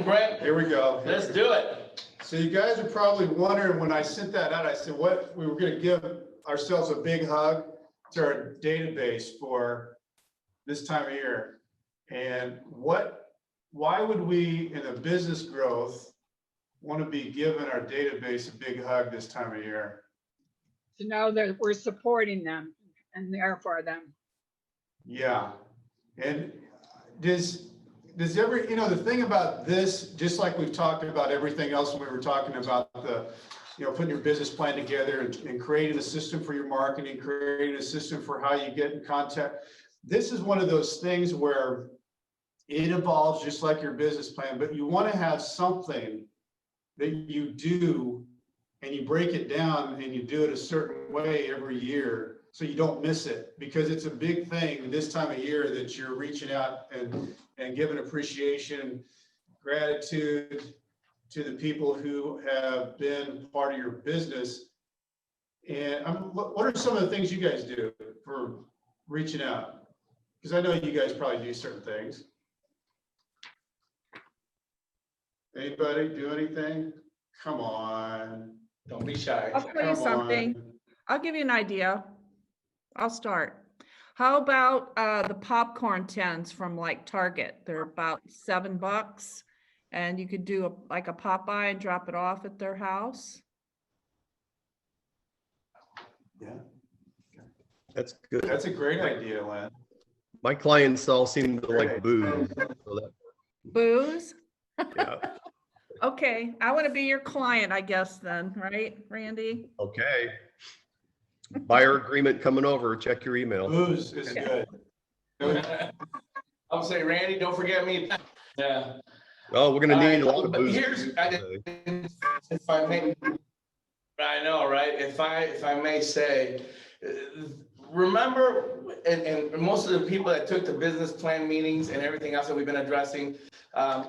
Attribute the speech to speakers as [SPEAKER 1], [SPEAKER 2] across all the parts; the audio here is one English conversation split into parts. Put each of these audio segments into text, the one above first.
[SPEAKER 1] morning, Brent.
[SPEAKER 2] Here we go.
[SPEAKER 1] Let's do it.
[SPEAKER 2] So you guys are probably wondering, when I sent that out, I said, what, we were gonna give ourselves a big hug to our database for this time of year. And why would we, in a business growth, want to be giving our database a big hug this time of year?
[SPEAKER 3] To know that we're supporting them and there for them.
[SPEAKER 2] Yeah, and does every, the thing about this, just like we've talked about everything else when we were talking about the, putting your business plan together and creating a system for your marketing, creating a system for how you get in contact. This is one of those things where it evolves just like your business plan, but you want to have something that you do and you break it down and you do it a certain way every year so you don't miss it, because it's a big thing this time of year that you're reaching out and giving appreciation, gratitude to the people who have been part of your business. And what are some of the things you guys do for reaching out? Because I know you guys probably do certain things. Anybody do anything? Come on.
[SPEAKER 1] Don't be shy.
[SPEAKER 4] I'll tell you
[SPEAKER 2] Come
[SPEAKER 4] something.
[SPEAKER 2] on.
[SPEAKER 4] I'll give you an idea. I'll start. How about the popcorn tins from like Target? They're about $7, and you could do like a Popeye and drop it off at their house.
[SPEAKER 2] Yeah,
[SPEAKER 5] That's good.
[SPEAKER 2] that's a great idea, Len.
[SPEAKER 5] My clients all seem to like booze. So that,
[SPEAKER 4] Booze?
[SPEAKER 5] yeah.
[SPEAKER 4] Okay, I want to be your client, I guess then, right, Randy?
[SPEAKER 5] Okay. Buyer agreement coming over. Check your email.
[SPEAKER 2] Booze is good.
[SPEAKER 1] I'll say, Randy, don't forget me. Yeah.
[SPEAKER 5] Oh, we're gonna need a lot of
[SPEAKER 1] But
[SPEAKER 5] booze.
[SPEAKER 1] here's, if I may, I know, right? If I may say, remember, and most of the people that took the business plan meetings and everything else that we've been addressing,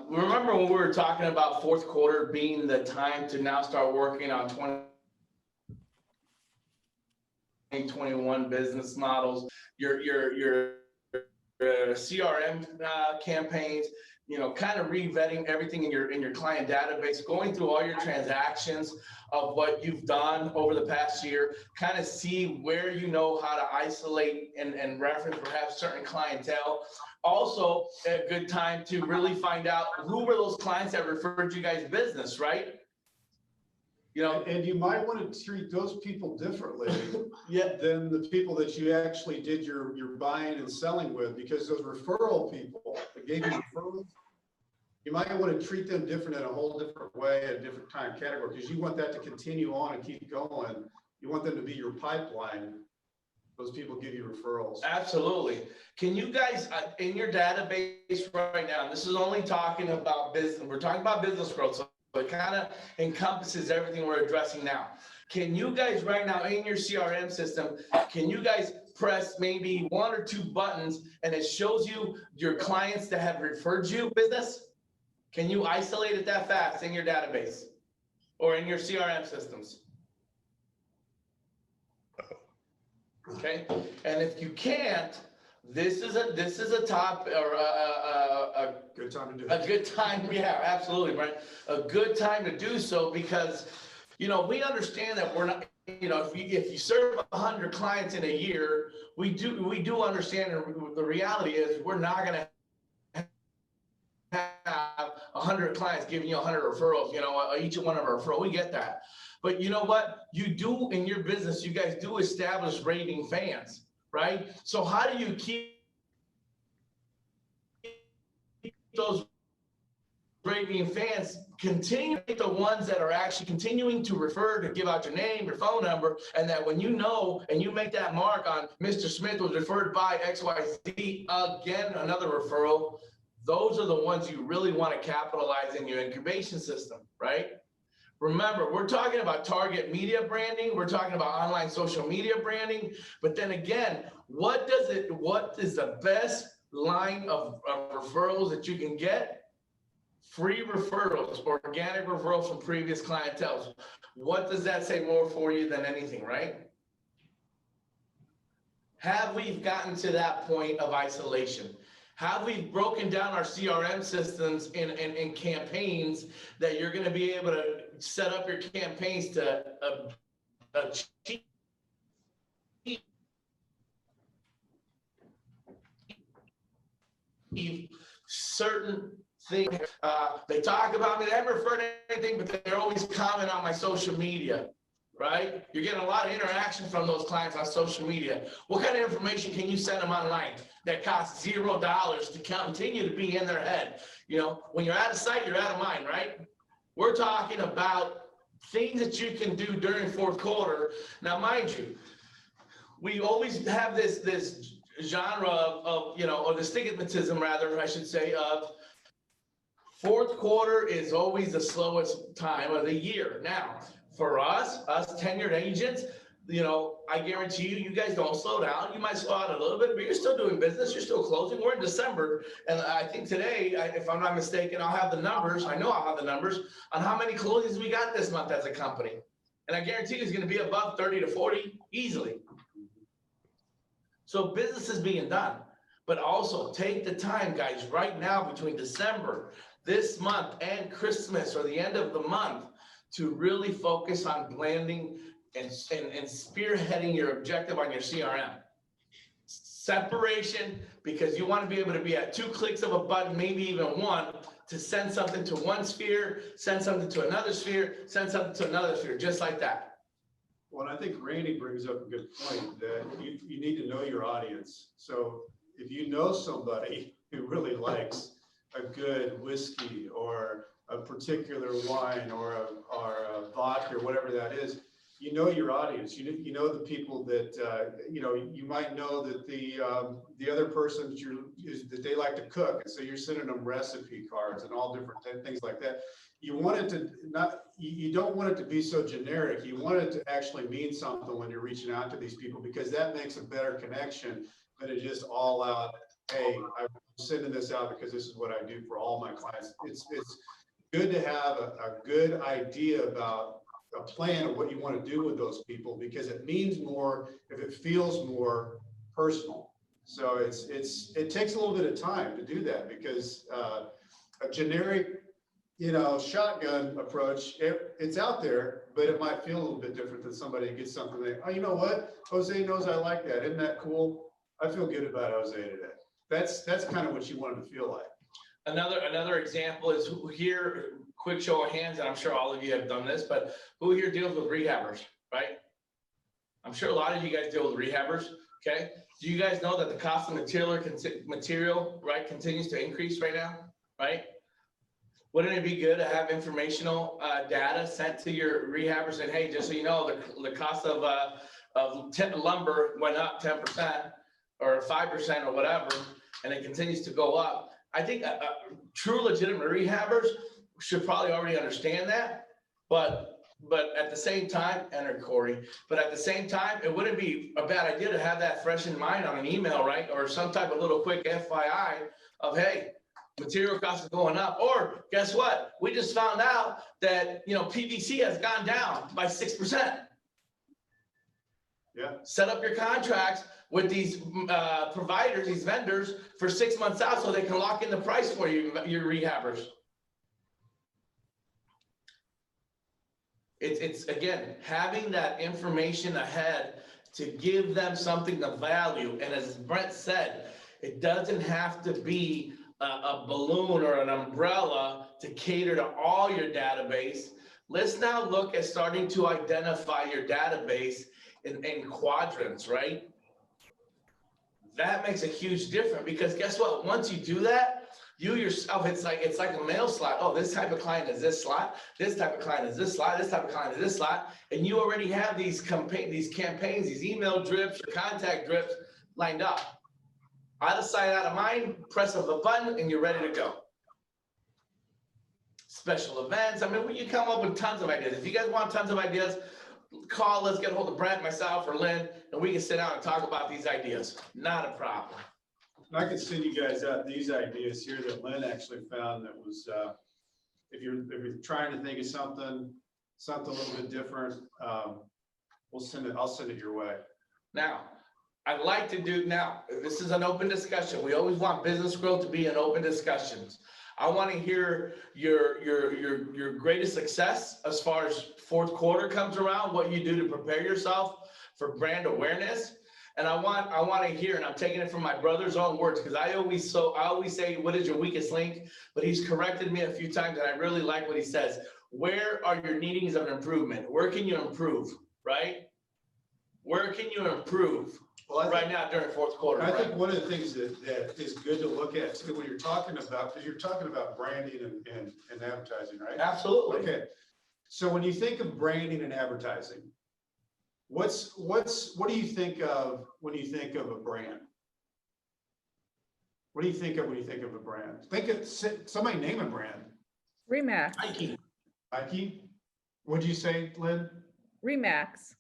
[SPEAKER 1] remember when we were talking about fourth quarter being the time to now start working on 2021 business models, your CRM campaigns, kind of re-vetting everything in your client database, going through all your transactions of what you've done over the past year, kind of see where you know how to isolate and reference perhaps certain clientele. Also, a good time to really find out who were those clients that referred you guys business, right?
[SPEAKER 2] And you might want to treat those people differently
[SPEAKER 1] Yeah.
[SPEAKER 2] than the people that you actually did your buying and selling with, because those referral people that gave you referrals, you might want to treat them different in a whole different way, a different time category, because you want that to continue on and keep going. You want them to be your pipeline. Those people give you referrals.
[SPEAKER 1] Absolutely. Can you guys, in your database right now, this is only talking about business, we're talking about business growth, so it kind of encompasses everything we're addressing now. Can you guys right now in your CRM system, can you guys press maybe 1 or 2 buttons and it shows you your clients that have referred you business? Can you isolate it that fast in your database or in your CRM systems? Okay, and if you can't, this is a top or a
[SPEAKER 2] Good time to do
[SPEAKER 1] a
[SPEAKER 2] it.
[SPEAKER 1] good time. Yeah, absolutely, Brent. A good time to do so because, we understand that we're not, if you serve 100 clients in a year, we do understand the reality is we're not going to have 100 clients giving you 100 referrals, each one of our referrals. We get that. But you know what? You do in your business, you guys do establish raving fans, right? So how do you keep those raving fans continue, the ones that are actually continuing to refer, to give out your name, your phone number, and that when and you make that mark on Mr. Smith was referred by XYZ, again, another referral, those are the ones you really want to capitalize in your incubation system, right? Remember, we're talking about target media branding. We're talking about online social media branding. But then again, what is the best line of referrals that you can get? Free referrals, organic referrals from previous clientele. What does that say more for you than anything, right? Have we gotten to that point of isolation? Have we broken down our CRM systems in campaigns that you're going to be able to set up your campaigns to achieve certain things? They talk about me, they haven't referred to anything, but they're always commenting on my social media, right? You're getting a lot of interaction from those clients on social media. What kind of information can you send them online that costs $0 to continue to be in their head? You know, when you're out of sight, you're out of mind, right? We're talking about things that you can do during fourth quarter. Now, mind you, we always have this genre of you know, or the stigmatism rather, I should say, of fourth quarter is always the slowest time of the year. Now, for us tenured agents, you know, I guarantee you, you guys don't slow down. You might slow down a little bit, but you're still doing business. You're still closing. We're in December. And I think today, if I'm not mistaken, I'll have the numbers. I know I'll have the numbers on how many closings we got this month as a company. And I guarantee you it's going to be above 30 to 40 easily. So business is being done, but also take the time, guys, right now between December, this month, and Christmas or the end of the month to really focus on blending and spearheading your objective on your CRM. Separation, because you want to be able to be at 2 clicks of a button, maybe even one, to send something to one sphere, send something to another sphere, send something to another sphere, just like that.
[SPEAKER 2] Well, and I think Randy brings up a good point that you need to know your audience. So if you know somebody who really likes a good whiskey or a particular wine or a vodka or whatever that is, you know your audience. You know the people that you know. You might know that the other person that they like to cook, and so you're sending them recipe cards and all different things like that. You want it to not. You don't want it to be so generic. You want it to actually mean something when you're reaching out to these people, because that makes a better connection than it just all out. Hey, I'm sending this out because this is what I do for all my clients. It's good to have a good idea about a plan of what you want to do with those people, because it means more if it feels more personal. So it takes a little bit of time to do that, because a generic, you know, shotgun approach, it's out there, but it might feel a little bit different than somebody who gets something they, oh, you know what, Jose knows I like that. Isn't that cool? I feel good about Jose today. That's kind of what you want it to feel like.
[SPEAKER 1] Another example is who here, quick show of hands, and I'm sure all of you have done this, but who here deals with rehabbers, right? I'm sure a lot of you guys deal with rehabbers, okay? Do you guys know that the cost of material, right, continues to increase right now, right? Wouldn't it be good to have informational data sent to your rehabbers and, hey, just so you know, the cost of lumber went up 10% or 5% or whatever, and it continues to go up. I think true legitimate rehabbers should probably already understand that, but at the same time, enter Corey, but at the same time, it wouldn't be a bad idea to have that fresh in mind on an email, right? Or some type of little quick FYI of, hey, material costs are going up, or guess what? We just found out that, you know, PVC has gone down by 6%.
[SPEAKER 2] Yeah.
[SPEAKER 1] Set up your contracts with these providers, these vendors, for 6 months out so they can lock in the price for you, your rehabbers. It's again, having that information ahead to give them something of value. And as Brent said, it doesn't have to be a balloon or an umbrella to cater to all your database. Let's now look at starting to identify your database in quadrants, right? That makes a huge difference, because guess what? Once you do that, you yourself, it's like a mail slot. Oh, this type of client is this slot. This type of client is this slot. This type of client is this slot. And you already have these campaigns, these email drips or contact drips lined up. Out of sight, out of mind, press of a button, and you're ready to go. Special events. I mean, you come up with tons of ideas. If you guys want tons of ideas, call, let's get a hold of Brent, myself, or Lynn, and we can sit down and talk about these ideas. Not a problem.
[SPEAKER 2] I could send you guys out these ideas here that Lynn actually found that was, if you're trying to think of something a little bit different, I'll send it your way.
[SPEAKER 1] Now, I'd like to do now, this is an open discussion. We always want business growth to be an open discussions. I want to hear your greatest success as far as fourth quarter comes around, what you do to prepare yourself for brand awareness. And I want to hear, and I'm taking it from my brother's own words, because I always say, what is your weakest link? But he's corrected me a few times, and I really like what he says. Where are your needings of improvement? Where can you improve, right? Where can you improve right now during fourth quarter?
[SPEAKER 2] I
[SPEAKER 1] right?
[SPEAKER 2] think one of the things that is good to look at too, when you're talking about, because you're talking about branding and advertising, right?
[SPEAKER 1] Absolutely.
[SPEAKER 2] Okay. So when you think of branding and advertising, what do you think of when you think of a brand? What do you think of when you think of a brand? Think of somebody name a brand.
[SPEAKER 4] Remax,
[SPEAKER 1] Nike.
[SPEAKER 2] Nike? What'd you say, Lynn?
[SPEAKER 4] Remax.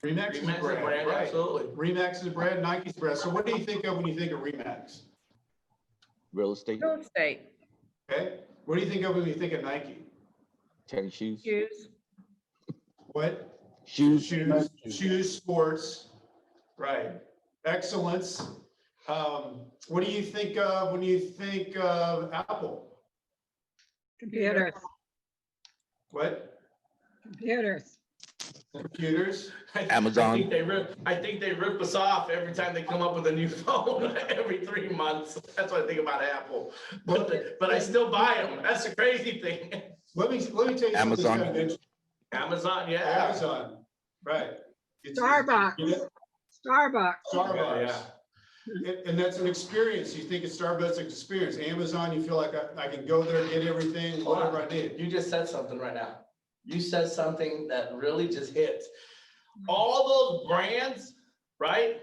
[SPEAKER 2] Remax is a
[SPEAKER 1] Remax is a
[SPEAKER 2] brand,
[SPEAKER 1] brand,
[SPEAKER 2] right?
[SPEAKER 1] absolutely.
[SPEAKER 2] Remax is a brand, Nike's a brand. So what do you think of when you think of Remax?
[SPEAKER 6] Real estate,
[SPEAKER 4] Real estate,
[SPEAKER 2] Okay. What do you think of when you think of Nike?
[SPEAKER 6] tennis shoes,
[SPEAKER 4] shoes,
[SPEAKER 2] What?
[SPEAKER 6] shoes,
[SPEAKER 2] Shoes, sports, right. Excellence. What do you think of when you think of Apple?
[SPEAKER 3] Computers,
[SPEAKER 2] What?
[SPEAKER 3] computers.
[SPEAKER 2] Computers?
[SPEAKER 6] Amazon.
[SPEAKER 1] I think they rip us off every time they come up with a new phone every 3 months. That's what I think about Apple. But I still buy them. That's the crazy thing.
[SPEAKER 2] Let me tell you something.
[SPEAKER 6] Amazon.
[SPEAKER 2] Kind of interesting.
[SPEAKER 1] Amazon, yeah.
[SPEAKER 2] Amazon, right.
[SPEAKER 3] Starbucks.
[SPEAKER 2] You know,
[SPEAKER 3] Starbucks.
[SPEAKER 2] Starbucks. And that's an experience. You think of Starbucks experience. Amazon, you feel like I can go there, get everything, whatever I need.
[SPEAKER 1] You just said something right now. You said something that really just hits. All those brands, right?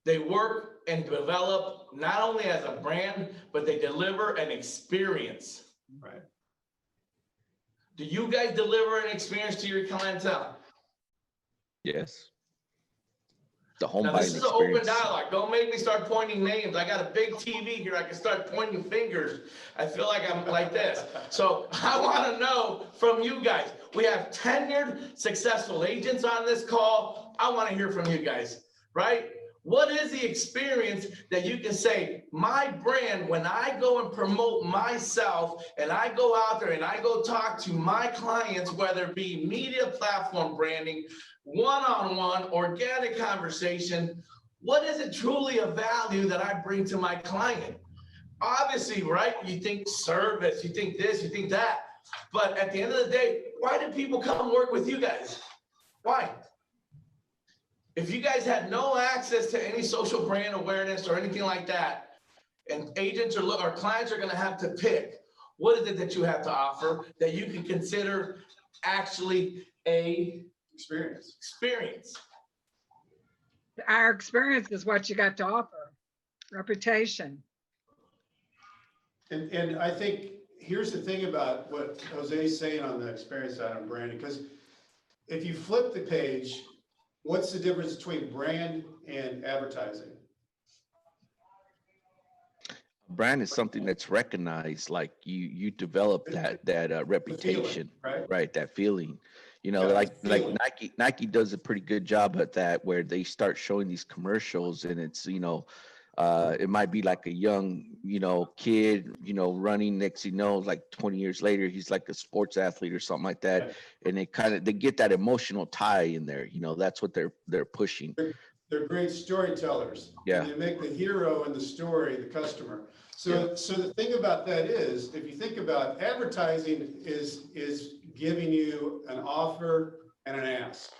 [SPEAKER 1] They work and develop not only as a brand, but they deliver an experience.
[SPEAKER 2] Right.
[SPEAKER 1] Do you guys deliver an experience to your clientele?
[SPEAKER 6] yes. The home
[SPEAKER 1] Now,
[SPEAKER 6] buying
[SPEAKER 1] this is an open
[SPEAKER 6] experience.
[SPEAKER 1] dialogue. Don't make me start pointing names. I got a big TV here. I can start pointing fingers. I feel like I'm like this. So I want to know from you guys. We have tenured, successful agents on this call. I want to hear from you guys, right? What is the experience that you can say, my brand, when I go and promote myself and I go out there and I go talk to my clients, whether it be media platform branding, one-on-one, organic conversation, what is it truly a value that I bring to my client? Obviously, right? You think service, you think this, you think that. But at the end of the day, why do people come work with you guys? Why? If you guys had no access to any social brand awareness or anything like that, and agents or clients are going to have to pick, what is it that you have to offer that you can consider actually a experience?
[SPEAKER 3] Our experience is what you got to offer. Reputation.
[SPEAKER 2] And I think here's the thing about what Jose's saying on the experience side on branding, because if you flip the page, what's the difference between brand and advertising?
[SPEAKER 6] Brand is something that's recognized, like you develop that reputation, right? That feeling, you know,
[SPEAKER 2] Yeah,
[SPEAKER 6] like Nike does a pretty good job at that, where they start showing these commercials, and it's, you know, it might be like a young, you know, kid, you know, running, next you know, like 20 years later, he's like a sports athlete or something like that.
[SPEAKER 2] Right.
[SPEAKER 6] And they get that emotional tie in there, you know, that's what they're pushing.
[SPEAKER 2] They're great storytellers.
[SPEAKER 6] Yeah.
[SPEAKER 2] And they make the hero in the story the customer. So the thing about that is, if you think about advertising is giving you an offer and an ask.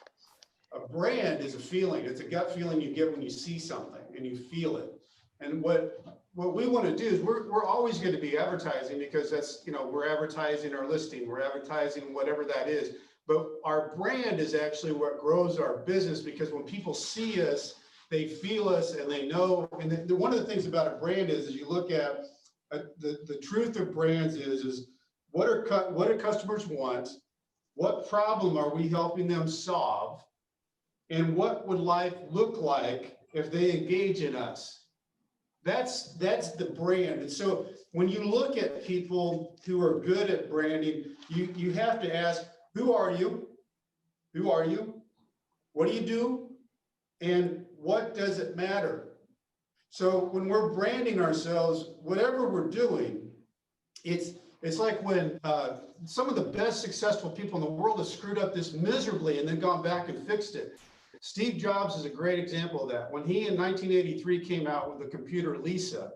[SPEAKER 2] A brand is a feeling. It's a gut feeling you get when you see something and you feel it. And what we want to do is we're always going to be advertising, because that's, you know, we're advertising our listing, we're advertising whatever that is. But our brand is actually what grows our business, because when people see us, they feel us and they know. And one of the things about a brand is you look at the truth of brands is what do customers want? What problem are we helping them solve? And what would life look like if they engage in us? That's the brand. And so when you look at people who are good at branding, you have to ask, who are you? Who are you? What do you do? And what does it matter? So when we're branding ourselves, whatever we're doing, it's like when some of the best successful people in the world have screwed up this miserably and then gone back and fixed it. Steve Jobs is a great example of that. When he in 1983 came out with the computer Lisa,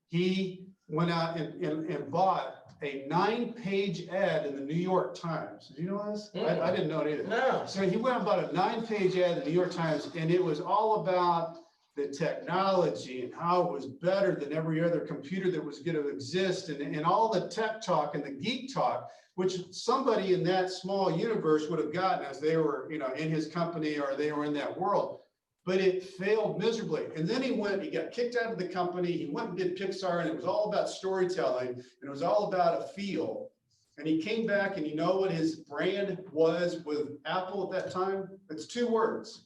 [SPEAKER 2] he went out and bought a 9-page ad in the New York Times. Did you know this? I didn't know it either.
[SPEAKER 1] No.
[SPEAKER 2] So he went and bought a 9-page ad in the New York Times, and it was all about the technology and how it was better than every other computer that was going to exist, and all the tech talk and the geek talk, which somebody in that small universe would have gotten as they were, you know, in his company or they were in that world. But it failed miserably. And then he got kicked out of the company. He went and did Pixar, and it was all about storytelling, and it was all about a feel. And he came back, and you know what his brand was with Apple at that time? It's 2 words.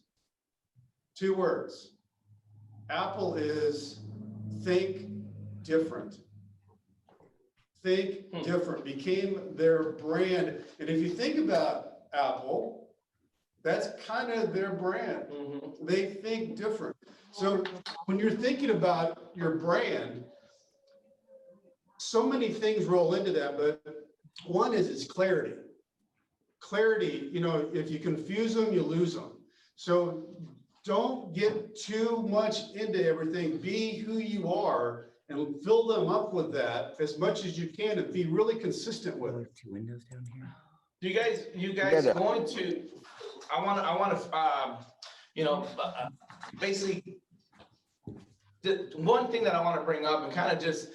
[SPEAKER 2] 2 words. Apple is think different. Think different became their brand. And if you think about Apple, that's kind of their brand. They think different. So when you're thinking about your brand, so many things roll into that, but one is it's clarity. Clarity, you know, if you confuse them, you lose them. So don't get too much into everything. Be who you are and fill them up with that as much as you can and be really consistent with it.
[SPEAKER 7] 2 windows down here.
[SPEAKER 1] You guys going to, I want to, you know, basically, the one thing that I want to bring up and kind of just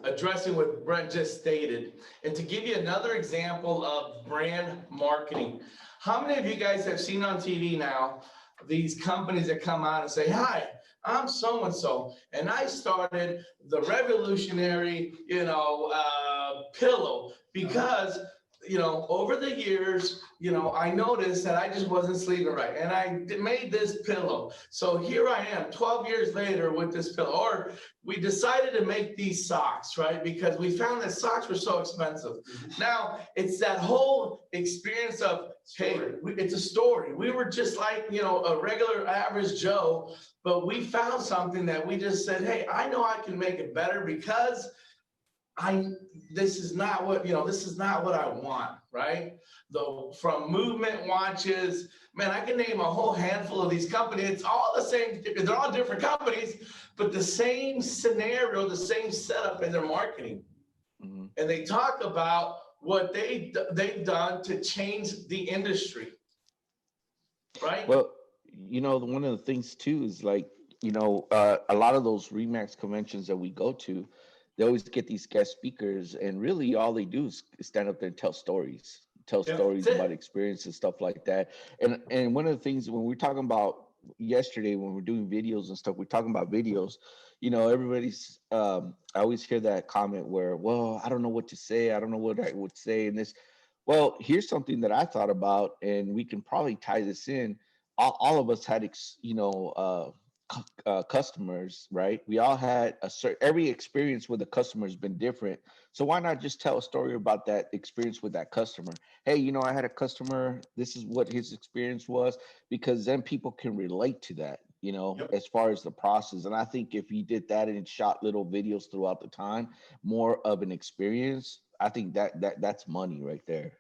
[SPEAKER 1] addressing what Brent just stated, and to give you another example of brand marketing. How many of you guys have seen on TV now these companies that come out and say, "Hi, I'm so-and-so, and I started the revolutionary, you know, pillow because, you know, over the years, you know, I noticed that I just wasn't sleeping right, and I made this pillow. So here I am 12 years later with this pillow." Or we decided to make these socks, right? Because we found that socks were so expensive. Now it's that whole experience of, hey, it's a story. We were just like, you know, a regular average Joe, but we found something that we just said, hey, I know I can make it better because this is not what I want, right? Though from movement watches, man, I can name a whole handful of these companies. It's all the same, they're all different companies, but the same scenario, the same setup in their marketing. And they talk about what they've done to change the industry, right?
[SPEAKER 6] Well, you know, one of the things too is like, you know, a lot of those RE/MAX conventions that we go to, they always get these guest speakers, and really all they do is stand up there and tell stories about experience and stuff like that. And one of the things when we're talking about yesterday, when we're doing videos and stuff, we're talking about videos, you know, everybody's, I always hear that comment where, well, I don't know what to say. I don't know what I would say in this. Well, here's something that I thought about, and we can probably tie this in. All of us had, you know, customers, right? We all had every experience with a customer has been different. So why not just tell a story about that experience with that customer? Hey, you know, I had a customer, this is what his experience was, because then people can relate to that, you know, as far as the process. And I think if he did that and shot little videos throughout the time, more of an experience, I think that's money right there.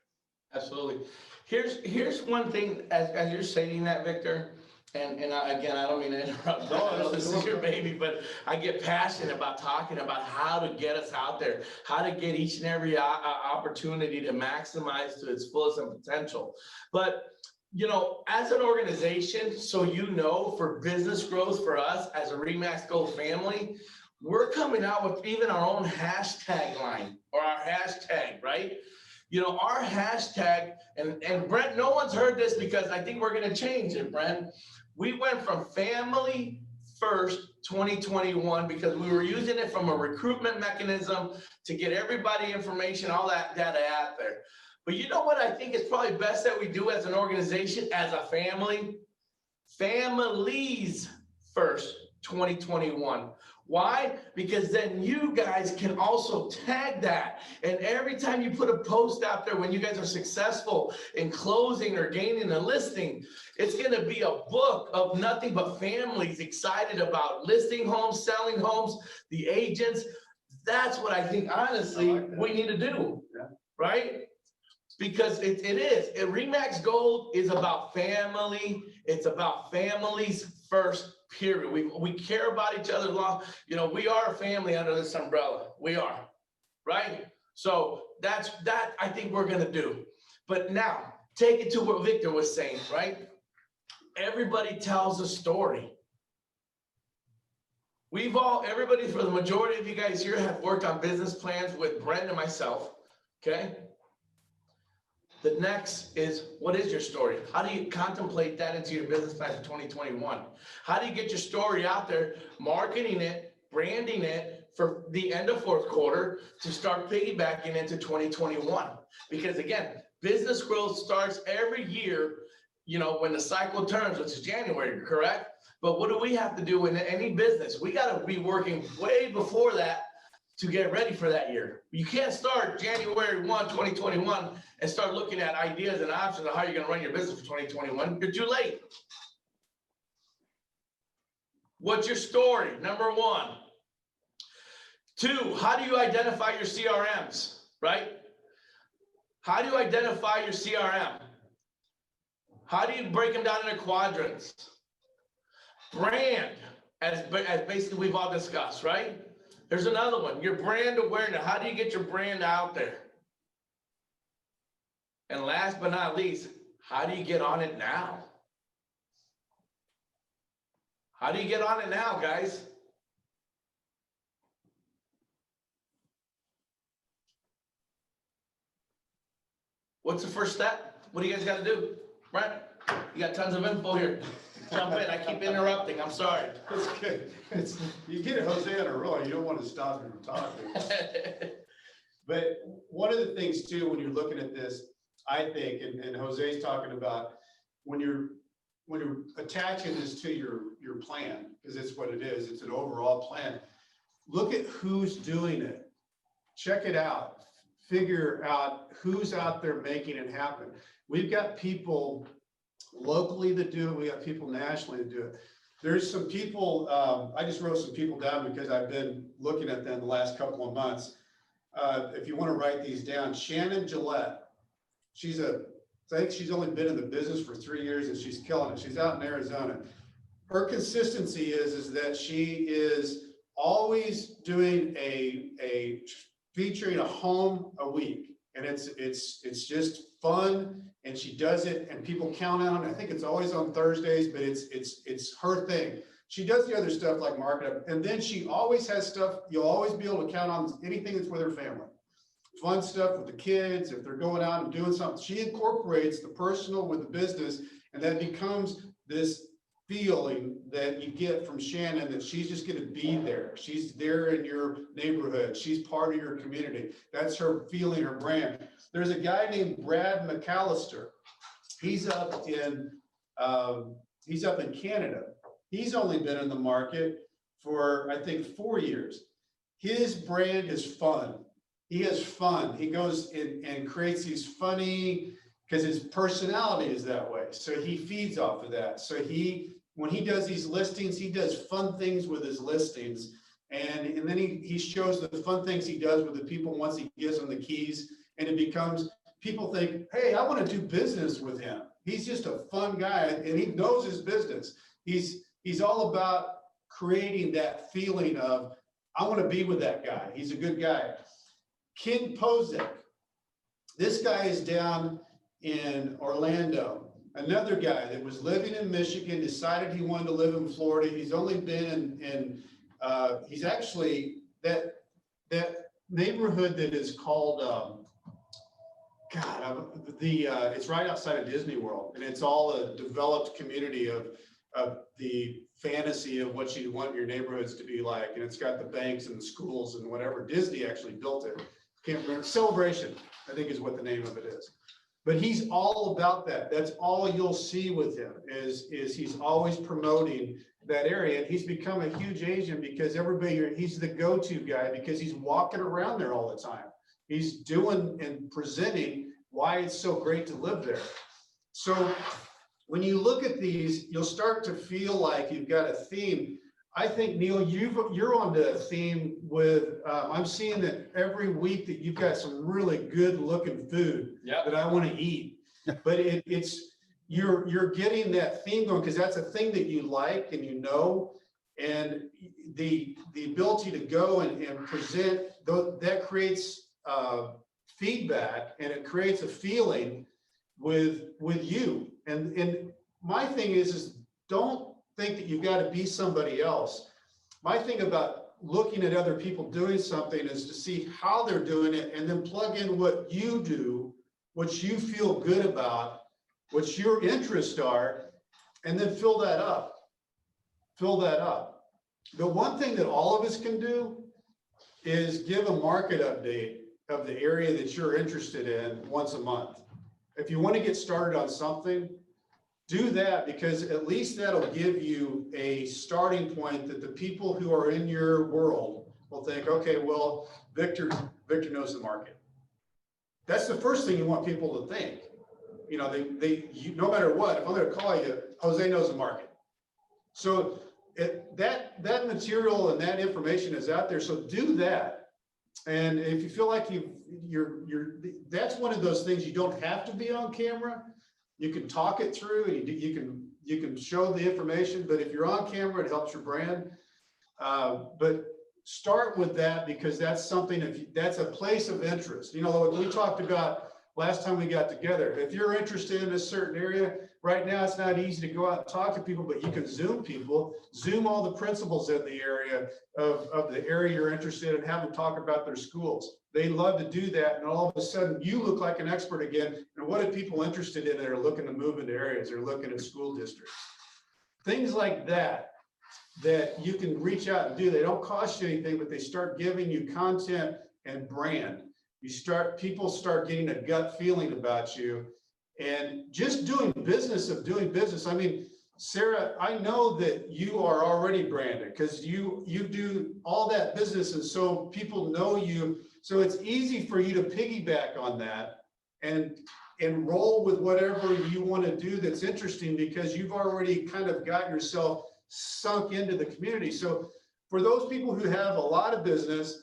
[SPEAKER 1] Absolutely. Here's one thing as you're saying that, Victor, and again, I don't mean to interrupt. I know this is your baby, but I get passionate about talking about how to get us out there, how to get each and every opportunity to maximize to its fullest potential. But, you know, as an organization, so you know, for business growth for us as a RE/MAX Gold family, we're coming out with even our own hashtag line or our hashtag, right? You know, our hashtag, and Brent, no one's heard this because I think we're going to change it, Brent. We went from Family First 2021 because we were using it from a recruitment mechanism to get everybody information, all that data out there. But you know what I think is probably best that we do as an organization, as a family? Families First 2021. Why? Because then you guys can also tag that. And every time you put a post out there, when you guys are successful in closing or gaining a listing, it's going to be a book of nothing but families excited about listing homes, selling homes, the agents. That's what I think, honestly, we need to do, right? Because it is. RE/MAX Gold is about family. It's about families first, period. We care about each other long. You know, we are a family under this umbrella. We are, right? So that I think we're gonna do. But now, take it to what Victor was saying, right? Everybody tells a story. Everybody, for the majority of you guys here, have worked on business plans with Brent and myself, okay? The next is, what is your story? How do you contemplate that into your business plan for 2021? How do you get your story out there, marketing it, branding it for the end of fourth quarter to start piggybacking into 2021? Because again, business growth starts every year, you know, when the cycle turns, which is January, correct? But what do we have to do in any business? We got to be working way before that to get ready for that year. You can't start January 1, 2021 and start looking at ideas and options of how you're going to run your business for 2021. You're too late. What's your story? Number one. Two, how do you identify your CRMs, right? How do you identify your CRM? How do you break them down into quadrants? Brand, as basically we've all discussed, right? There's another one, your brand awareness. How do you get your brand out there? And last but not least, how do you get on it now? How do you get on it now, guys? What's the first step? What do you guys got to do? Brent, you got tons of info here. Jump in. I keep interrupting. I'm sorry.
[SPEAKER 2] It's good. You get Jose on a roll, you don't want to stop him from talking. But one of the things too, when you're looking at this, I think, and Jose's talking about when you're attaching this to your plan, because it's what it is, it's an overall plan. Look at who's doing it. Check it out. Figure out who's out there making it happen. We've got people locally that do it. We got people nationally that do it. There's some people, I just wrote some people down because I've been looking at them the last couple of months. If you want to write these down, Shannon Gillette, I think she's only been in the business for 3 years and she's killing it. She's out in Arizona. Her consistency is that she is always doing a featuring a home a week. And it's just fun, and she does it, and people count on it. I think it's always on Thursdays, but it's her thing. She does the other stuff like market, and then she always has stuff. You'll always be able to count on anything that's with her family, fun stuff with the kids. If they're going out and doing something, she incorporates the personal with the business, and that becomes this feeling that you get from Shannon that she's just going to be there. She's there in your neighborhood. She's part of your community. That's her feeling, her brand. There's a guy named Brad McAllister. He's up in Canada. He's only been in the market for, I think, 4 years. His brand is fun. He has fun. He goes in and creates these funny, because his personality is that way. So he feeds off of that. So when he does these listings, he does fun things with his listings. And then he shows the fun things he does with the people once he gives them the keys. And it becomes, people think, hey, I want to do business with him. He's just a fun guy, and he knows his business. He's all about creating that feeling of, I want to be with that guy. He's a good guy. Ken Pozek. This guy is down in Orlando. Another guy that was living in Michigan, decided he wanted to live in Florida. He's only been he's actually that neighborhood that is called, it's right outside of Disney World, and it's all a developed community of the fantasy of what you want your neighborhoods to be like. And it's got the banks and the schools and whatever. Disney actually built it. Can't remember. Celebration, I think, is what the name of it is. But he's all about that. That's all you'll see with him is he's always promoting that area. And he's become a huge agent because he's the go-to guy because he's walking around there all the time. He's doing and presenting why it's so great to live there. So when you look at these, you'll start to feel like you've got a theme. I think, Neil, you're on the theme with, I'm seeing that every week that you've got some really good looking food that I want to eat. But you're getting that theme going because that's a thing that you like and you know, and the ability to go and present, that creates feedback and it creates a feeling with you. And my thing is don't think that you've got to be somebody else. My thing about looking at other people doing something is to see how they're doing it and then plug in what you do, what you feel good about, what your interests are, and then fill that up. Fill that up. The one thing that all of us can do is give a market update of the area that you're interested in once a month. If you want to get started on something, do that because at least that'll give you a starting point that the people who are in your world will think, okay, well, Victor knows the market. That's the first thing you want people to think. You know, no matter what, if I'm going to call you, Jose knows the market. So that material and that information is out there. So do that. And if you feel like that's one of those things you don't have to be on camera. You can talk it through and you can show the information, but if you're on camera, it helps your brand. But start with that because that's something, that's a place of interest. You know, what we talked about last time we got together. If you're interested in a certain area, right now it's not easy to go out and talk to people, but you can Zoom people, Zoom all the principals in the area of the area you're interested in, have them talk about their schools. They love to do that. And all of a sudden you look like an expert again. And what are people interested in that are looking to move into areas? They're looking at school districts. Things like that you can reach out and do. They don't cost you anything, but they start giving you content and brand. People start getting a gut feeling about you and just doing business. I mean, Sarah, I know that you are already branded because you do all that business. And so people know you. So it's easy for you to piggyback on that and roll with whatever you want to do that's interesting because you've already kind of got yourself sunk into the community. So for those people who have a lot of business,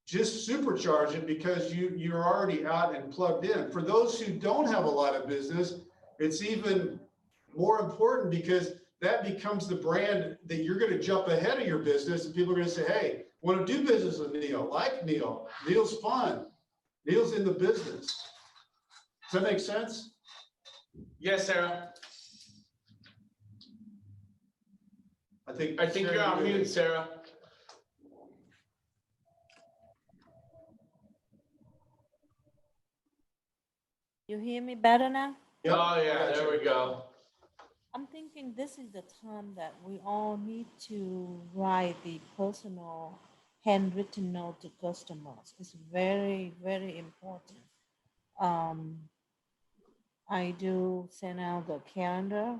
[SPEAKER 2] just supercharge it because you're already out and plugged in. For those who don't have a lot of business, it's even more important because that becomes the brand that you're going to jump ahead of your business and people are going to say, hey, want to do business with Neil, like Neil. Neil's fun. Neil's in the business. Does that make sense?
[SPEAKER 1] Yes, Sarah.
[SPEAKER 2] I think
[SPEAKER 1] Sarah, you're on mute, Sarah.
[SPEAKER 7] You hear me better now?
[SPEAKER 2] Yep.
[SPEAKER 1] Oh yeah, there we go.
[SPEAKER 7] I'm thinking this is the time that we all need to write the personal handwritten note to customers. It's very, very important. I do send out the calendar,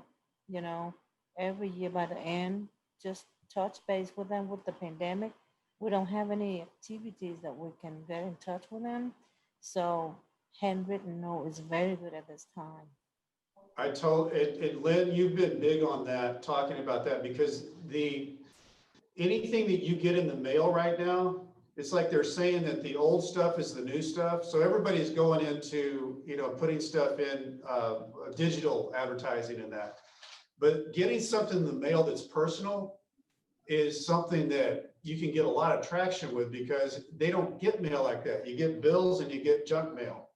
[SPEAKER 7] every year by the end, just touch base with them with the pandemic. We don't have any activities that we can get in touch with them. So handwritten note is very good at this time.
[SPEAKER 2] I told and Lynn, you've been big on that, talking about that because anything that you get in the mail right now, it's like they're saying that the old stuff is the new stuff. So everybody's going into, putting stuff in digital advertising and that. But getting something in the mail that's personal is something that you can get a lot of traction with because they don't get mail like that. You get bills and you get junk mail.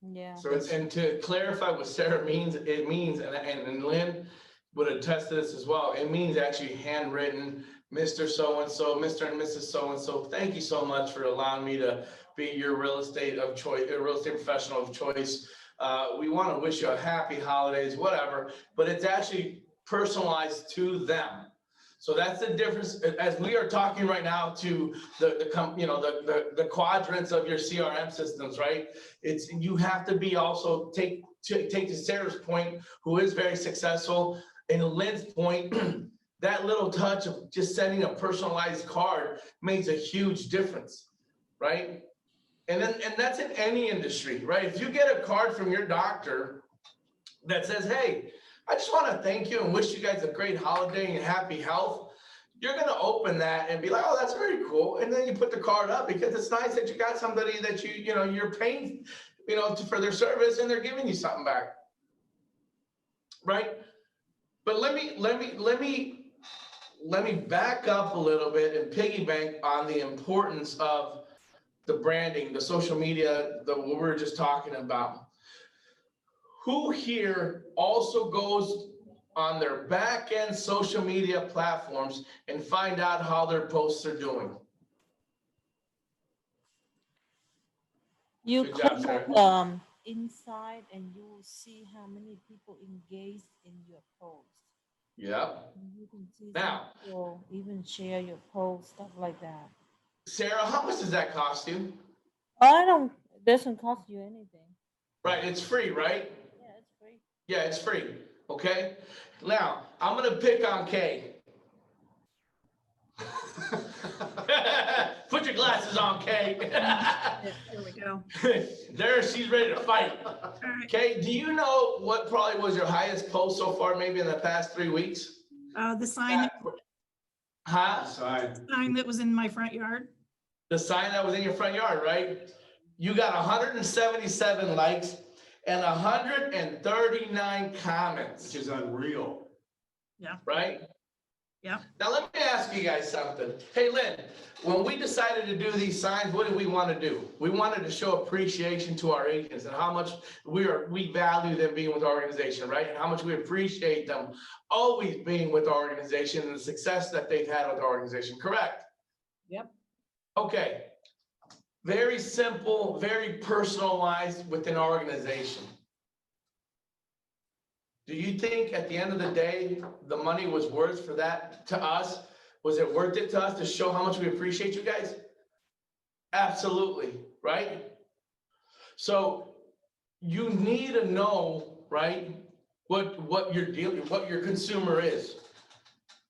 [SPEAKER 7] Yeah.
[SPEAKER 2] So
[SPEAKER 1] And to clarify what Sarah means, it means, and Lynn would attest to this as well, it means actually handwritten, Mr. So-and-so, Mr. and Mrs. So-and-so. Thank you so much for allowing me to be your real estate of choice, real estate professional of choice. We want to wish you a happy holidays, whatever, but it's actually personalized to them. So that's the difference, as we are talking right now to the quadrants of your CRM systems, right? It's, you have to be also take to Sarah's point, who is very successful, and Lynn's point, that little touch of just sending a personalized card makes a huge difference, right? And that's in any industry, right? If you get a card from your doctor that says, hey, I just want to thank you and wish you guys a great holiday and happy health, you're going to open that and be like, oh, that's very cool. And then you put the card up because it's nice that you got somebody that you're paying, for their service, and they're giving you something back. Right? But let me back up a little bit and piggyback on the importance of the branding, the social media, what we were just talking about. Who here also goes on their back end social media platforms and find out how their posts are doing?
[SPEAKER 7] You
[SPEAKER 1] Good job,
[SPEAKER 7] click
[SPEAKER 1] Sarah.
[SPEAKER 7] inside and you will see how many people engaged in your post.
[SPEAKER 1] Yep.
[SPEAKER 7] And you can see
[SPEAKER 1] Now,
[SPEAKER 7] some people even share your post, stuff like that.
[SPEAKER 1] Sarah, how much does that cost you?
[SPEAKER 7] Oh, it doesn't cost you anything.
[SPEAKER 1] Right, it's free, right?
[SPEAKER 7] Yeah, it's free.
[SPEAKER 1] Yeah, it's free. Okay. Now, I'm gonna pick on Kay. Put your glasses on, Kay.
[SPEAKER 8] Here we go.
[SPEAKER 1] There, she's ready to fight.
[SPEAKER 8] All right.
[SPEAKER 1] Kay, do you know what probably was your highest post so far, maybe in the past 3 weeks?
[SPEAKER 8] The sign,
[SPEAKER 1] Huh?
[SPEAKER 8] sign that was in my front yard.
[SPEAKER 1] The sign that was in your front yard, right? You got 177 likes and 139 comments.
[SPEAKER 2] Which is unreal.
[SPEAKER 8] Yeah.
[SPEAKER 1] Right?
[SPEAKER 8] Yeah.
[SPEAKER 1] Now, let me ask you guys something. Hey, Lynn, when we decided to do these signs, what did we want to do? We wanted to show appreciation to our agents and how much we value them being with our organization, right? And how much we appreciate them always being with our organization and the success that they've had with our organization, correct?
[SPEAKER 8] Yep.
[SPEAKER 1] Okay. Very simple, very personalized within our organization. Do you think at the end of the day, the money was worth for that to us? Was it worth it to us to show how much we appreciate you guys? Absolutely, right? So you need to know, right, what your consumer is,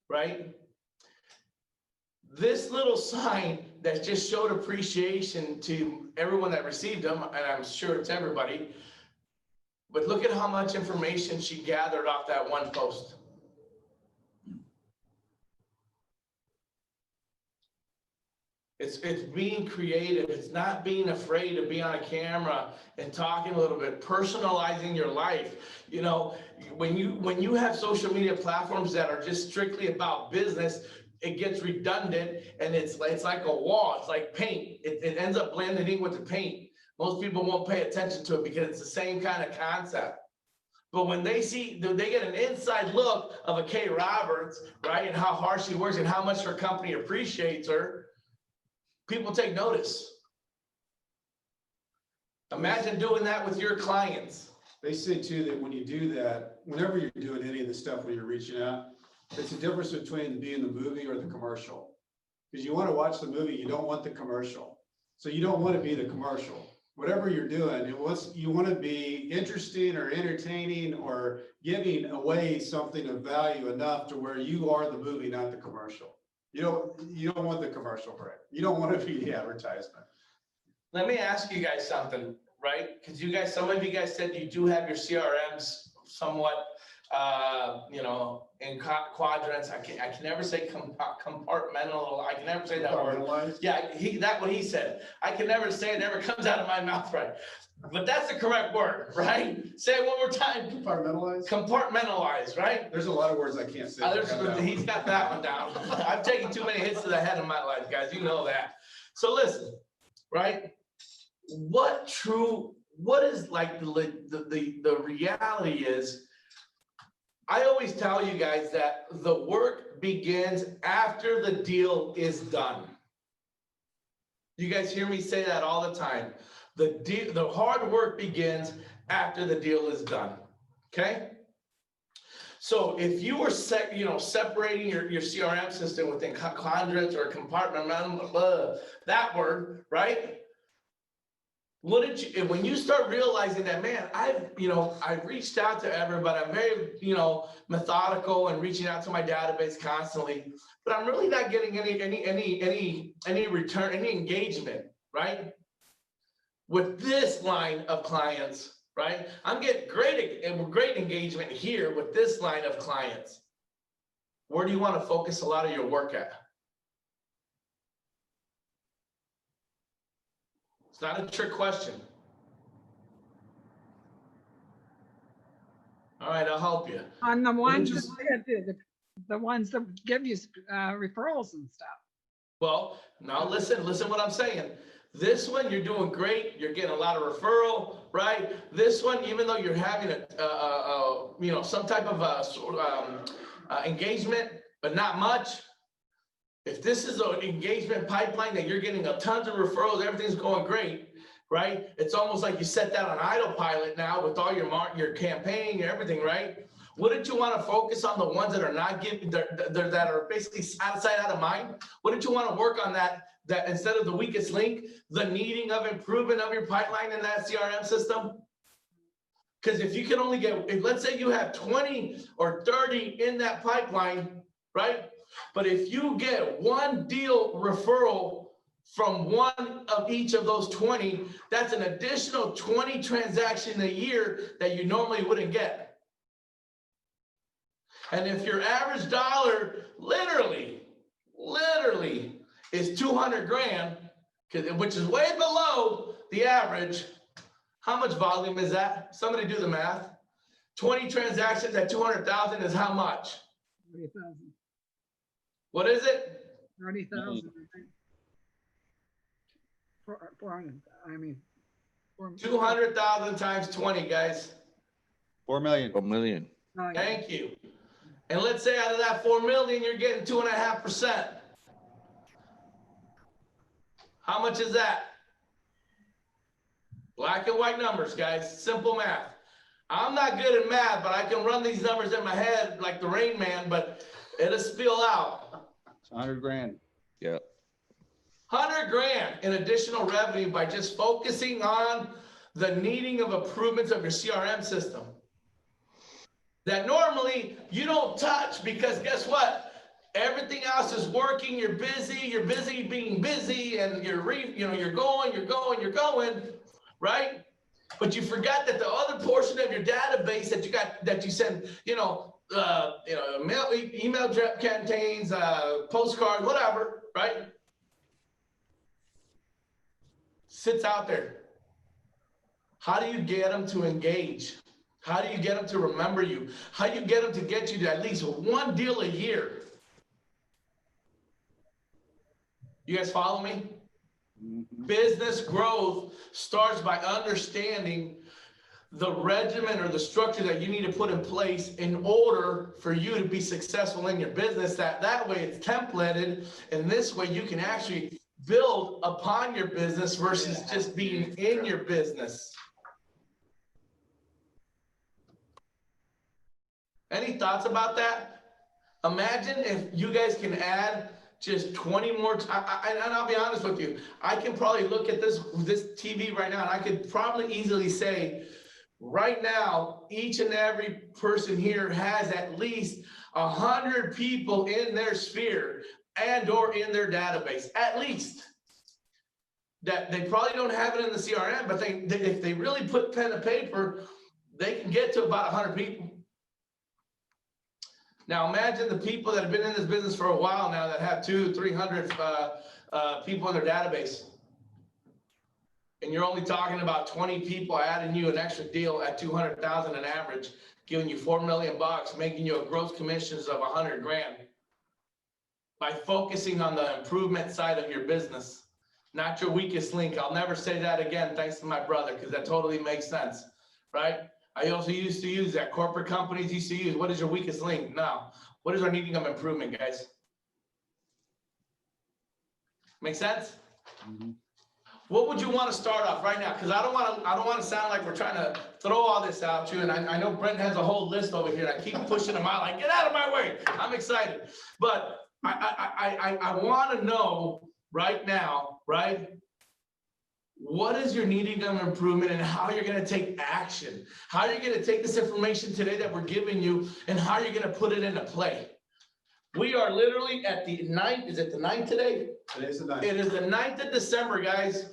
[SPEAKER 1] right? This little sign that just showed appreciation to everyone that received them, and I'm sure it's everybody, but look at how much information she gathered off that one post. It's being creative. It's not being afraid to be on a camera and talking a little bit, personalizing your life. When you have social media platforms that are just strictly about business, it gets redundant and it's like a wall. It's like paint. It ends up blending in with the paint. Most people won't pay attention to it because it's the same kind of concept. But when they get an inside look of a Kay Roberts, right, and how hard she works and how much her company appreciates her, people take notice. Imagine doing that with your clients.
[SPEAKER 2] They say too that when you do that, whenever you're doing any of the stuff when you're reaching out, it's a difference between being the movie or the commercial. Because you want to watch the movie, you don't want the commercial. So you don't want to be the commercial. Whatever you're doing, you want to be interesting or entertaining or giving away something of value enough to where you are the movie, not the commercial. You don't want the commercial break. You don't want to be the advertisement.
[SPEAKER 1] Let me ask you guys something, right? Because some of you guys said you do have your CRMs somewhat, in quadrants. I can never say compartmental. I can never say that word. Yeah, that's what he said. I can never say it. Never comes out of my mouth right. But that's the correct word, right? Say it one more time.
[SPEAKER 2] Compartmentalize?
[SPEAKER 1] Compartmentalize, right?
[SPEAKER 2] There's a lot of words I can't say.
[SPEAKER 1] He's got that one down. I've taken too many hits to the head in my life, guys. You know that. So listen, right? What is like the reality is, I always tell you guys that the work begins after the deal is done. You guys hear me say that all the time. The hard work begins after the deal is done. Okay? So if you were separating your CRM system within quadrants or compartment, that word, right? Wouldn't you, when you start realizing that, man, I've reached out to everybody, I'm very, methodical and reaching out to my database constantly, but I'm really not getting any return, any engagement, right? With this line of clients, right? I'm getting great engagement here with this line of clients. Where do you want to focus a lot of your work at? It's not a trick question. All right, I'll help you.
[SPEAKER 3] On the ones
[SPEAKER 1] just-
[SPEAKER 3] the ones that give you referrals and stuff.
[SPEAKER 1] Well, now listen what I'm saying. This one, you're doing great. You're getting a lot of referral, right? This one, even though you're having some type of engagement, but not much. If this is an engagement pipeline that you're getting a tons of referrals, everything's going great, right? It's almost like you set that on autopilot now with all your campaign, your everything, right? Wouldn't you want to focus on the ones that are not giving, that are basically out of sight, out of mind? Wouldn't you want to work on that instead of the weakest link, the needing of improvement of your pipeline in that CRM system? Because if you can only let's say you have 20 or 30 in that pipeline, right? But if you get one deal referral from one of each of those 20, that's an additional 20 transactions a year that you normally wouldn't get. And if your average dollar literally is 200 grand, which is way below the average, how much volume is that? Somebody do the math. 20 transactions at 200,000 is how much?
[SPEAKER 3] 30,000.
[SPEAKER 1] What is it?
[SPEAKER 3] 30,000. I think. 400. I mean,
[SPEAKER 1] 200,000 times 20, guys.
[SPEAKER 9] 4 million.
[SPEAKER 6] 4 million.
[SPEAKER 3] Oh, yeah.
[SPEAKER 1] Thank you. And let's say out of that 4 million, you're getting 2.5%. How much is that? Black and white numbers, guys. Simple math. I'm not good at math, but I can run these numbers in my head like the Rain Man, but it'll spill out.
[SPEAKER 9] It's 100 grand.
[SPEAKER 6] Yeah.
[SPEAKER 1] 100 grand in additional revenue by just focusing on the needing of improvements of your CRM system that normally you don't touch, because guess what? Everything else is working. You're busy being busy, and you're going, right? But you forgot that the other portion of your database that you send, email campaigns, postcards, whatever, right? Sits out there. How do you get them to engage? How do you get them to remember you? How do you get them to get you to at least one deal a year? You guys follow me?
[SPEAKER 9] Mm-hmm.
[SPEAKER 1] Business growth starts by understanding the regimen or the structure that you need to put in place in order for you to be successful in your business. That way it's templated, and this way you can actually build upon your business versus just being in your business. Any thoughts about that? Imagine if you guys can add just 20 more, and I'll be honest with you, I can probably look at this TV right now, and I could probably easily say, right now, each and every person here has at least 100 people in their sphere and or in their database, at least. That they probably don't have it in the CRM, but if they really put pen to paper, they can get to about 100 people. Now imagine the people that have been in this business for a while now that have 200-300 people in their database. And you're only talking about 20 people adding you an extra deal at 200,000 an average, giving you $4 million, making you a gross commissions of 100 grand. By focusing on the improvement side of your business, not your weakest link. I'll never say that again, thanks to my brother, because that totally makes sense, right? I also used to use that. Corporate companies used to use, what is your weakest link? No. What is our needing of improvement, guys? Make sense?
[SPEAKER 9] Mm-hmm.
[SPEAKER 1] what would you want to start off right now? Because I don't want to sound like we're trying to throw all this out to you. And I know Brent has a whole list over here. And I keep pushing them out like, get out of my way. I'm excited. But I want to know right now, right? What is your needing of improvement and how you're going to take action? How you're going to take this information today that we're giving you and how you're going to put it into play. We are literally at the 9th. Is it the 9th today?
[SPEAKER 2] It is the 9th.
[SPEAKER 1] It is the 9th of December, guys.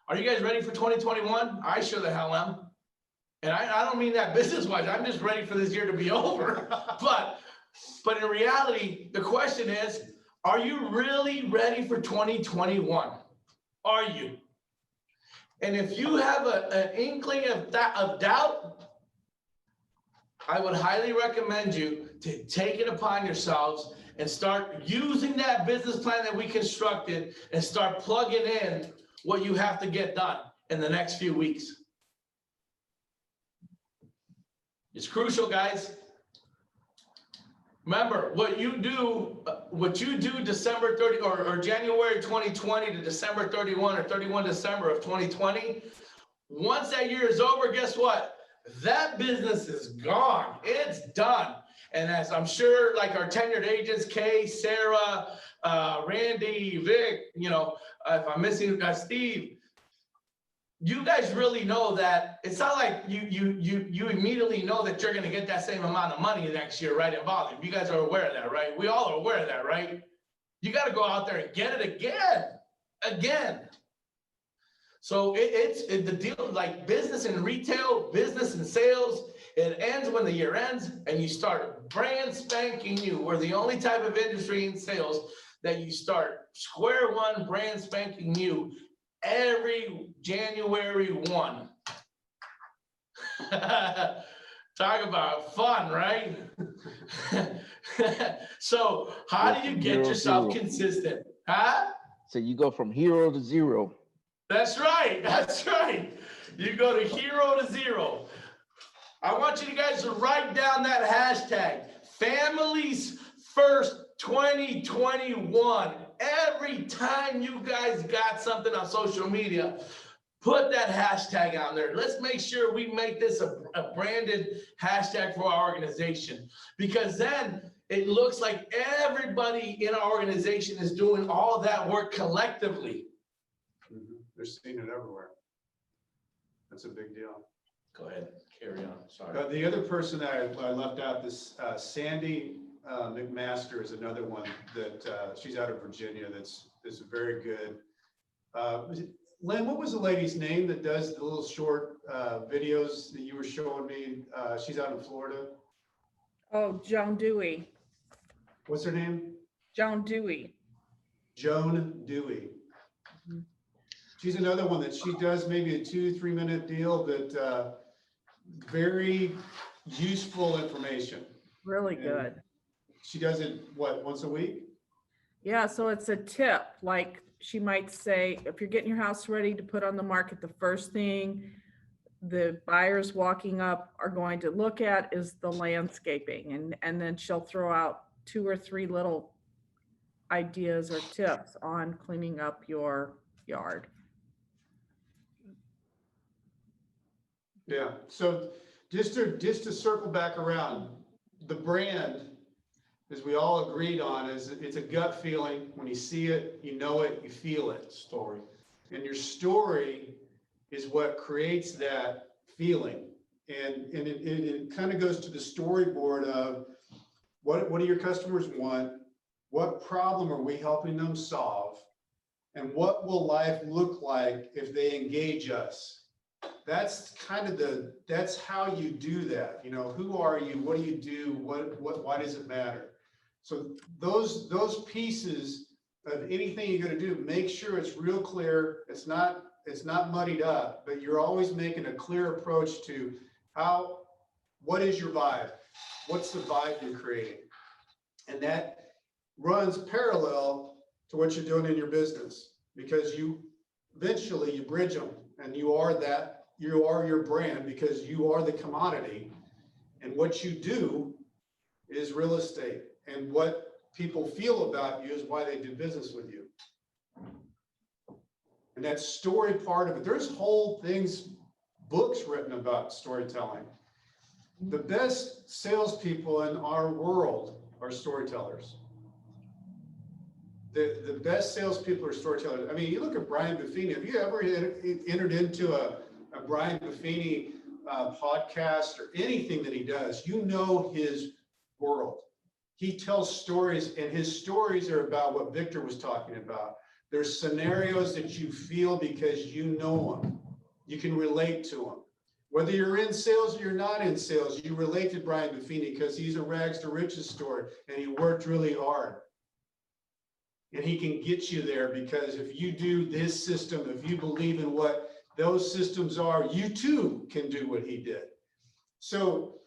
[SPEAKER 1] Are you guys ready for 2021? I sure the hell am. And I don't mean that business-wise. I'm just ready for this year to be over. But in reality, the question is, are you really ready for 2021? Are you? And if you have an inkling of doubt, I would highly recommend you to take it upon yourselves and start using that business plan that we constructed and start plugging in what you have to get done in the next few weeks. It's crucial, guys. Remember, what you do December 30 or January 2020 to December 31 or 31 December of 2020, once that year is over, guess what? That business is gone. It's done. And as I'm sure, like our tenured agents, Kay, Sarah, Randy, Vic, you know, if I'm missing Steve, you guys really know that it's not like you immediately know that you're going to get that same amount of money next year, right? In volume. You guys are aware of that, right? We all are aware of that, right? You got to go out there and get it again. So it's the deal, like business and retail, business and sales, it ends when the year ends and you start brand spanking new. We're the only type of industry in sales that you start square one, brand spanking new every January 1. Talk about fun, right? So how do you get yourself consistent? Huh?
[SPEAKER 6] So you go from hero to zero.
[SPEAKER 1] That's right. That's right. You go to hero to zero. I want you guys to write down that hashtag, Families First 2021. Every time you guys got something on social media, put that hashtag on there. Let's make sure we make this a branded hashtag for our organization, because then it looks like everybody in our organization is doing all that work collectively.
[SPEAKER 2] They're seeing it everywhere. That's a big deal.
[SPEAKER 1] Go ahead, carry on. Sorry.
[SPEAKER 2] The other person that I left out, this Sandy McMaster is another one that she's out of Virginia. That's very good. Lynn, what was the lady's name that does the little short videos that you were showing me? She's out in Florida.
[SPEAKER 4] Oh, Joan Dewey.
[SPEAKER 2] What's her name?
[SPEAKER 4] Joan Dewey.
[SPEAKER 2] Joan Dewey. She's another one that she does maybe a 2-3 minute deal, that very useful information.
[SPEAKER 4] Really
[SPEAKER 2] And
[SPEAKER 4] good.
[SPEAKER 2] she does it, what, once a week?
[SPEAKER 4] Yeah, so it's a tip. Like she might say, if you're getting your house ready to put on the market, the first thing the buyers walking up are going to look at is the landscaping. And then she'll throw out 2 or 3 little ideas or tips on cleaning up your yard.
[SPEAKER 2] Yeah, so just to circle back around, the brand, as we all agreed on, is it's a gut feeling. When you see it, you know it, you feel it. Story. And your story is what creates that feeling. And it kind of goes to the storyboard of what do your customers want? What problem are we helping them solve? And what will life look like if they engage us? That's kind of that's how you do that. You know, who are you? What do you do? Why does it matter? So those pieces of anything you're going to do, make sure it's real clear. It's not muddied up, but you're always making a clear approach to what is your vibe? What's the vibe you're creating? And that runs parallel to what you're doing in your business, because eventually you bridge them, and you are your brand, because you are the commodity, and what you do is real estate, and what people feel about you is why they do business with you. And that story part of it, there's whole things, books written about storytelling. The best salespeople in our world are storytellers. The best salespeople are storytellers. I mean, you look at Brian Buffini. Have you ever entered into a Brian Buffini podcast or anything that he does? You know his world. He tells stories, and his stories are about what Victor was talking about. There's scenarios that you feel because you know them. You can relate to them. Whether you're in sales or you're not in sales, you relate to Brian Buffini because he's a rags to riches story, and he worked really hard. And he can get you there because if you do this system, if you believe in what those systems are, you too can do what he did. So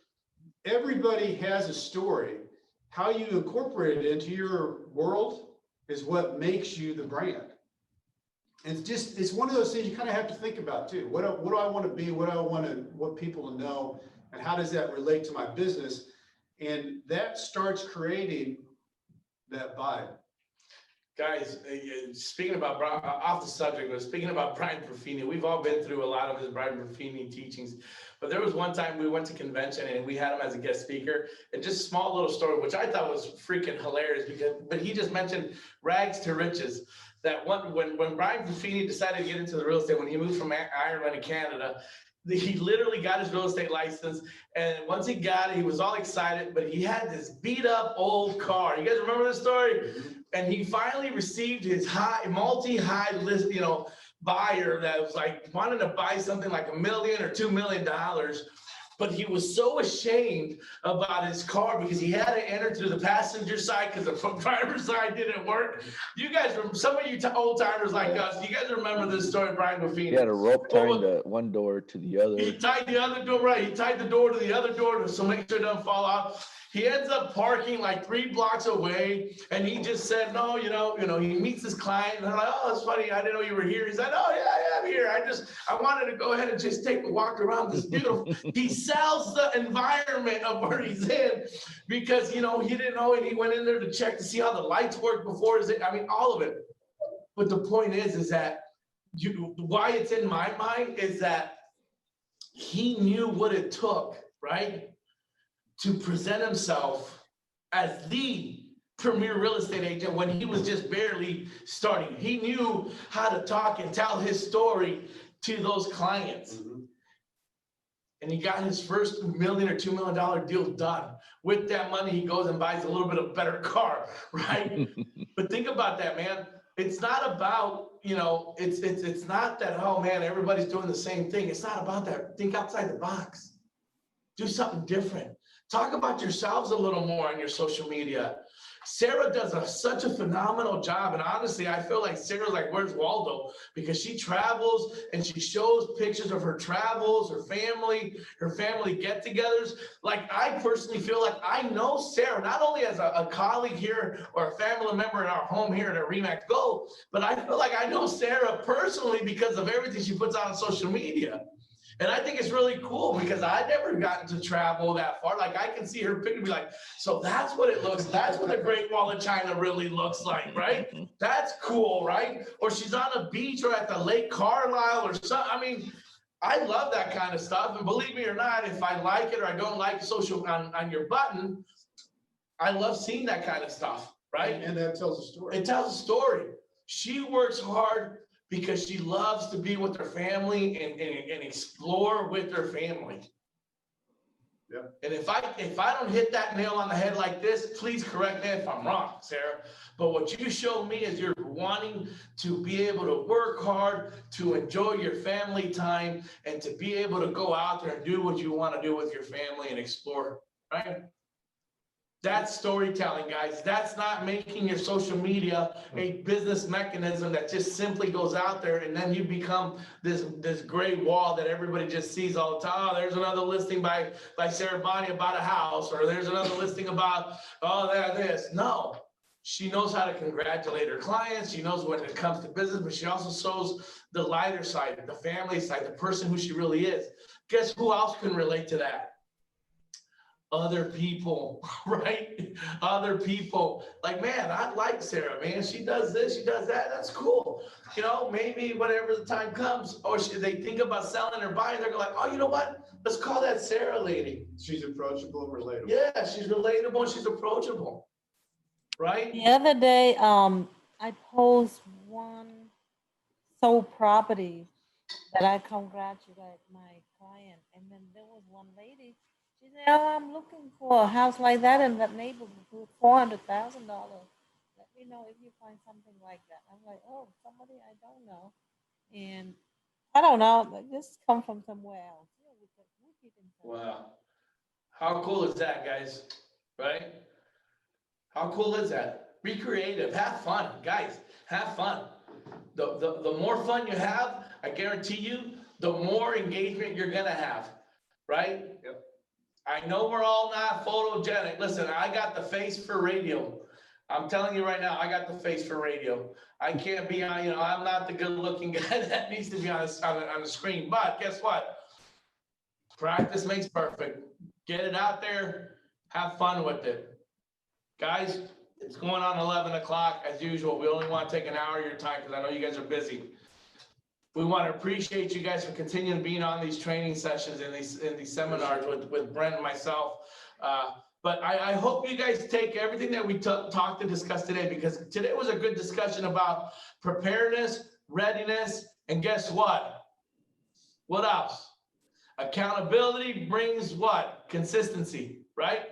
[SPEAKER 2] everybody has a story. How you incorporate it into your world is what makes you the brand. And it's one of those things you kind of have to think about too. What do I want to be? What do I want people to know? And how does that relate to my business? And that starts creating that vibe.
[SPEAKER 1] Guys, speaking about, off the subject, but speaking about Brian Buffini, we've all been through a lot of his Brian Buffini teachings. But there was one time we went to convention and we had him as a guest speaker, and just a small little story, which I thought was freaking hilarious but he just mentioned rags to riches. That when Brian Buffini decided to get into the real estate, when he moved from Ireland to Canada, he literally got his real estate license. And once he got it, he was all excited, but he had this beat up old car. You guys remember this story? And he finally received his multi-high list, buyer that was like wanting to buy something like $1 million or $2 million. But he was so ashamed about his car because he had to enter through the passenger side because the driver's side didn't work. You guys, some of you old timers like us, you guys remember this story, Brian Buffini?
[SPEAKER 6] He had a rope tying the one door to the other.
[SPEAKER 1] He tied the other door, right? He tied the door to the other door so make sure it doesn't fall out. He ends up parking like 3 blocks away, and he just said, no, he meets his client, and they're like, oh, it's funny, I didn't know you were here. He said, oh, yeah, I'm here. I wanted to go ahead and just take a walk around this beautiful. He sells the environment of where he's in because, he didn't know, and he went in there to check to see how the lights work before all of it. But the point is that why it's in my mind is that he knew what it took, right, to present himself as the premier real estate agent when he was just barely starting. He knew how to talk and tell his story to those clients. Mm-hmm. And he got his first $1 million or $2 million deal done. With that money, he goes and buys a little bit of better car, right? But think about that, man. It's not about, it's not that, oh man, everybody's doing the same thing. It's not about that. Think outside the box. Do something different. Talk about yourselves a little more on your social media. Sarah does such a phenomenal job. And honestly, I feel like Sarah's like, where's Waldo? Because she travels and she shows pictures of her travels, her family get-togethers. Like, I personally feel like I know Sarah, not only as a colleague here or a family member in our home here at Remax Go, but I feel like I know Sarah personally because of everything she puts on social media. And I think it's really cool because I've never gotten to travel that far. Like, I can see her picture and be like, so that's what it looks, that's what the Great Wall of China really looks like, right? That's cool, right? Or she's on a beach or at the Lake Carlisle or something. I love that kind of stuff. And believe me or not, if I like it or I don't like social on your button, I love seeing that kind of stuff, right?
[SPEAKER 2] And that tells a story.
[SPEAKER 1] It tells a story. She works hard because she loves to be with her family and explore with her family.
[SPEAKER 2] Yeah.
[SPEAKER 1] And if I don't hit that nail on the head like this, please correct me if I'm wrong, Sarah. But what you show me is you're wanting to be able to work hard, to enjoy your family time, and to be able to go out there and do what you want to do with your family and explore, right? That's storytelling, guys. That's not making your social media a business mechanism that just simply goes out there and then you become this gray wall that everybody just sees all the time. Oh, there's another listing by Sarah Bonnie about a house, or there's another listing about, this. No, she knows how to congratulate her clients. She knows when it comes to business, but she also shows the lighter side, the family side, the person who she really is. Guess who else can relate to that? other people, right? Other people, like, man, I like Sarah, man. She does this, she does that. That's cool. You know, maybe whenever the time comes, or they think about selling or buying, they're like, oh, you know what? Let's call that Sarah lady.
[SPEAKER 2] She's approachable and relatable.
[SPEAKER 1] Yeah, she's relatable and she's approachable, right?
[SPEAKER 7] The other day, I posed one sold property that I congratulate my client, and then there was one lady, she said, oh, I'm looking for a house like that in that neighborhood for $400,000. Let me know if you find something like that. I'm like, oh, somebody I don't know. And I don't know, like, this come from somewhere else. Yeah, we keep in touch.
[SPEAKER 1] Wow. How cool is that, guys? Right? How cool is that? Be creative, have fun, guys, have fun. The more fun you have, I guarantee you, the more engagement you're gonna have, right?
[SPEAKER 2] Yep.
[SPEAKER 1] I know we're all not photogenic. Listen, I got the face for radio. I'm telling you right now, I got the face for radio. I can't be on, you know, I'm not the good looking guy that needs to be on the screen, but guess what? Practice makes perfect. Get it out there, have fun with it. Guys, it's going on 11 o'clock as usual. We only want to take an hour of your time because I know you guys are busy. We want to appreciate you guys for continuing being on these training sessions and these seminars with Brent and myself. But I hope you guys take everything that we talked and discussed today, because today was a good discussion about preparedness, readiness, and guess what? What else? Accountability brings what? Consistency, right?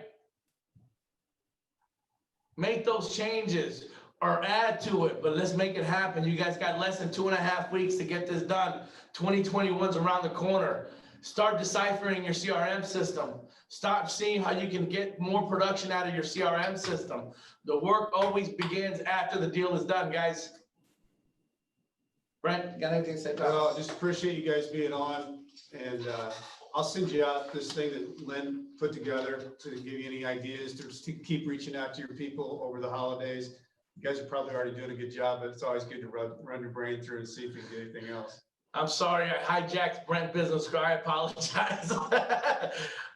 [SPEAKER 1] Make those changes or add to it, but let's make it happen. You guys got less than 2.5 weeks to get this done. 2021's around the corner. Start deciphering your CRM system. Start seeing how you can get more production out of your CRM system. The work always begins after the deal is done, guys. Brent, you got anything to say about
[SPEAKER 2] Well, just appreciate you guys being on, and I'll send you out this thing that Lynn put together to give you any ideas to keep reaching out to your people over the holidays. You guys are probably already doing a good job, but it's always good to run your brain through and see if you can get anything else.
[SPEAKER 1] I'm sorry, I hijacked Brent Business School. I apologize.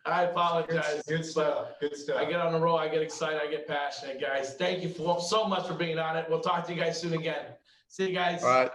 [SPEAKER 1] I apologize.
[SPEAKER 2] Good stuff, good stuff.
[SPEAKER 1] I get on the roll, I get excited, I get passionate, guys. Thank you so much for being on it. We'll talk to you guys soon again. See you guys.
[SPEAKER 5] All right.